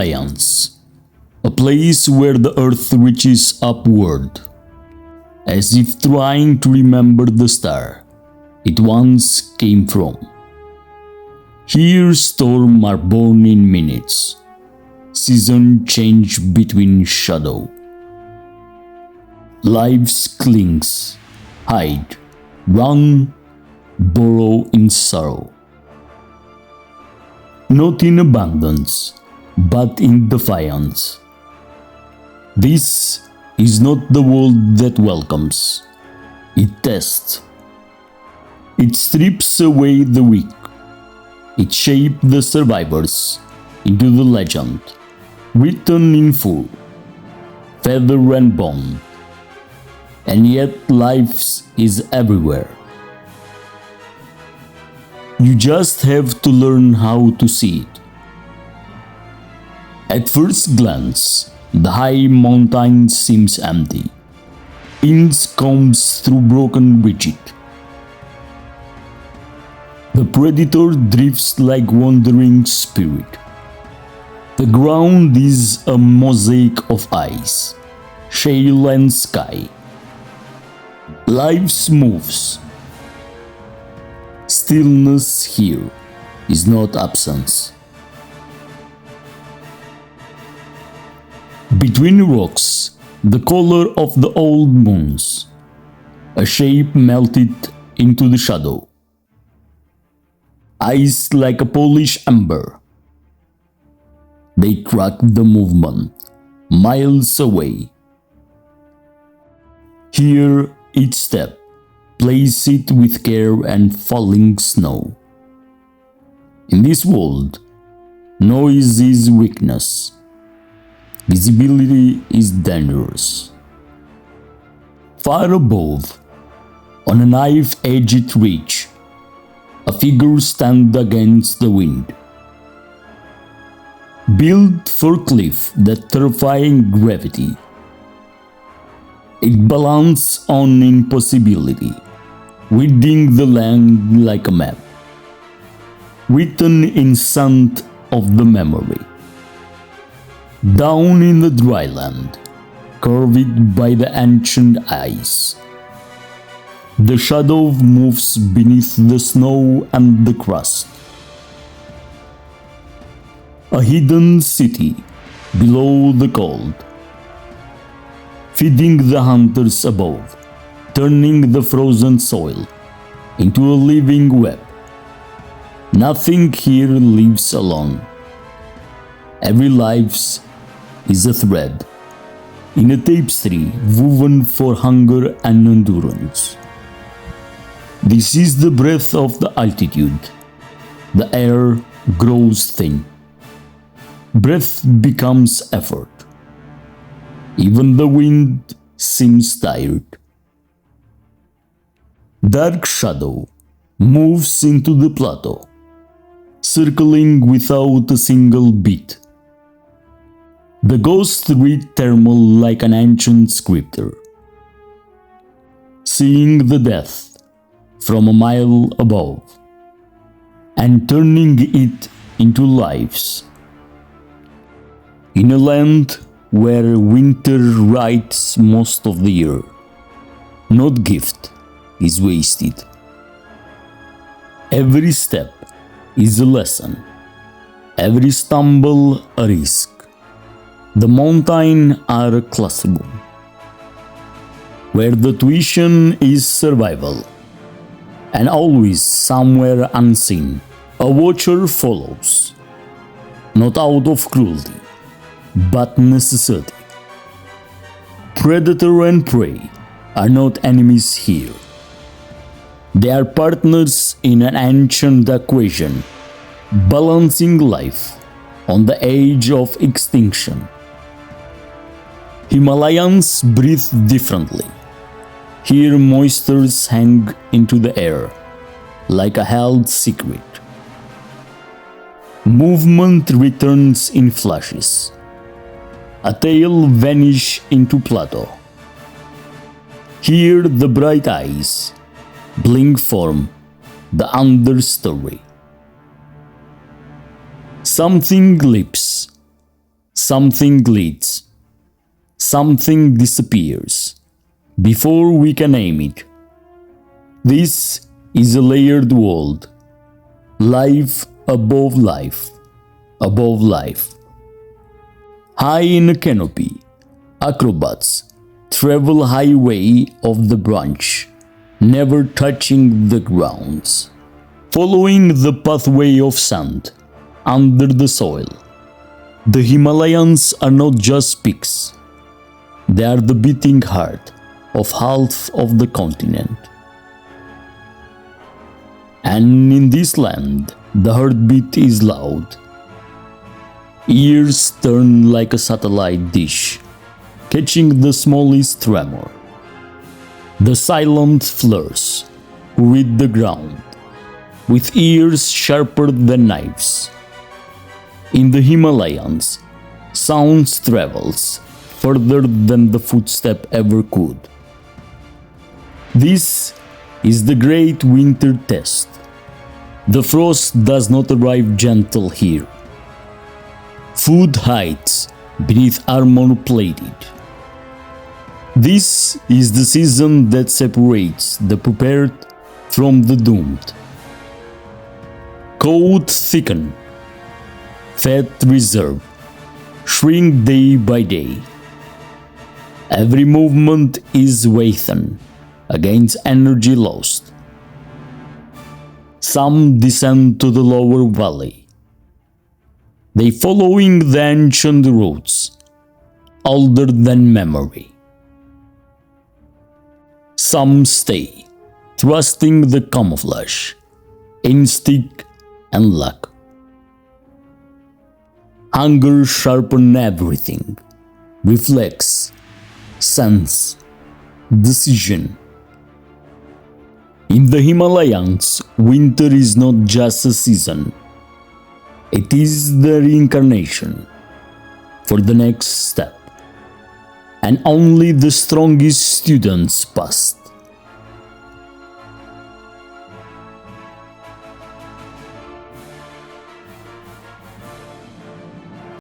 Himalayas, a place where the earth reaches upward, as if trying to remember the star it once came from. Here storms are born in minutes, seasons change between shadow. Lives clings, hide, run, burrow in sorrow. Not in abundance, but in defiance. This is not the world that welcomes, it tests. It strips away the weak. It shapes the survivors into the legend, written in full, feather and bone. And yet life is everywhere. You just have to learn how to see it. At first glance, the high mountain seems empty. Winds comes through broken ridges. The predator drifts like wandering spirit. The ground is a mosaic of ice, shale and sky. Life moves. Stillness here is not absence. Between rocks, the color of the old moons, a shape melted into the shadow. Eyes like a polished amber. They track the movement, miles away. Here, each step, place it with care and falling snow. In this world, noise is weakness. Visibility is dangerous. Far above, on a knife-edged ridge, a figure stands against the wind. Built for cliff that terrifying gravity. It balances on impossibility, reading the land like a map, written in sand of the memory. Down in the dry land, curved by the ancient ice, the shadow moves beneath the snow and the crust. A hidden city below the cold, feeding the hunters above, turning the frozen soil into a living web. Nothing here lives alone. Every life is a thread in a tapestry woven for hunger and endurance. This is the breath of the altitude. The air grows thin. Breath becomes effort. Even the wind seems tired. Dark shadow moves into the plateau, circling without a single beat. The ghosts read thermal like an ancient scripture, seeing the death from a mile above and turning it into lives. In a land where winter rides most of the year, not gift is wasted. Every step is a lesson, every stumble a risk. The mountains are a classroom, where the tuition is survival, and always somewhere unseen, a watcher follows, not out of cruelty, but necessity. Predator and prey are not enemies here. They are partners in an ancient equation, balancing life on the edge of extinction. Himalayans breathe differently. Here moistures hang into the air like a held secret. Movement returns in flashes. A tail vanishes into plateau. Here the bright eyes blink form the understory. Something leaps, Something leads. Something disappears. Before we can name it. This is a layered world. Life above life. Above life. High in a canopy, acrobats travel highway of the branch, never touching the grounds, following the pathway of sand under the soil. The Himalayas are not just peaks, they are the beating heart of half of the continent. And in this land, the heartbeat is loud. Ears turn like a satellite dish, catching the smallest tremor. The silent flurs who read the ground, with ears sharper than knives. In the Himalayas, sounds travels further than the footstep ever could. This is the great winter test. The frost does not arrive gentle here. Food hides beneath armor-plated. This is the season that separates the prepared from the doomed. Cold thicken, fat reserve, shrink day by day. Every movement is weighted against energy lost. Some descend to the lower valley. They following the ancient routes, older than memory. Some stay, trusting the camouflage, instinct and luck. Hunger sharpens everything, reflex, sense, decision. In the Himalayas, winter is not just a season. It is the reincarnation for the next step, and only the strongest students passed.